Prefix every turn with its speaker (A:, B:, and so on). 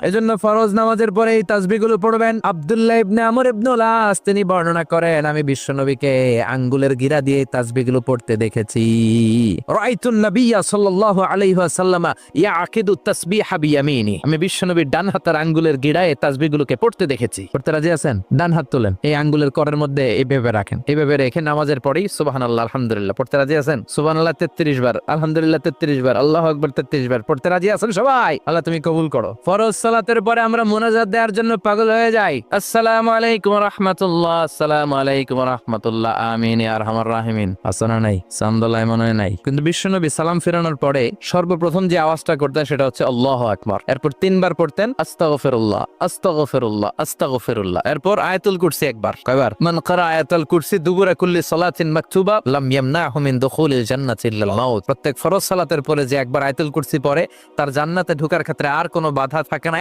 A: এজন্য ফরজ নামাজের পরে এই তাসবিহগুলো পড়বেন। আব্দুল্লাহ ইবনে আমর ইবনুল আস তিনি বর্ণনা করেন, আমি বিশ্বনবীকে আঙ্গুলের গিরা দিয়ে এই তাসবিহগুলো পড়তে দেখেছি। রাআইতুন নাবিয়্যা সাল্লাল্লাহু আলাইহি ওয়াসাল্লাম ইয়াকিদু তাসবিহা বিয়ামিনি, আমি বিশ্বনবীর ডান হাতের আঙ্গুলের গিরায় এই তাসবিহগুলোকে পড়তে দেখেছি। পড়তে রাজি আছেন? ডান হাত তোলেন, এই আঙ্গুলের করের মধ্যে এইভাবে রাখেন, এইভাবে রেখে নামাজের পরেই সুবহানাল্লাহ আলহামদুলিল্লাহ পড়তে রাজি আছেন? সুবহানাল্লাহ 33 বার, আলহামদুলিল্লাহ 33 বার, আল্লাহু আকবার 33 বার পড়তে রাজি আছেন সবাই? আল্লাহ তুমি কবুল করো। ফরজ সালাতের পরে আমরা মুনাজাত দেওয়ার জন্য পাগল হয়ে যাই। আসসালামু আলাইকুম ওয়া রাহমাতুল্লাহ, আসসালামু আলাইকুম ওয়া রাহমাতুল্লাহ, আমিন ইয়া আরহামার রাহিমিন। আসনা নাই, সামদুল্লাহ মনে নাই, কিন্তু বিশ্বনবী সালাম ফেরানোর পরে সর্বপ্রথম যে আওয়াজটা করতেন সেটা হচ্ছে আল্লাহু আকবার। এরপর 3 বার পড়তেন আস্তাগফিরুল্লাহ আস্তাগফিরুল্লাহ আস্তাগফিরুল্লাহ। এরপর আয়াতুল কুরসি একবার। কয়বার? মান ক্বারা আয়াতুল কুরসি দুবুরা কুল্লি সালাতিন মাকতুবা লাম ইয়ামনাহু মিন দুখুলিল জান্নাতি ইল্লাল মাউত। প্রত্যেক ফরজ সালাতের পরে যে একবার আয়াতুল কুরসি পড়ে তার জান্নাতে ঢোকার ক্ষেত্রে আর কোনো বাধা থাকে না,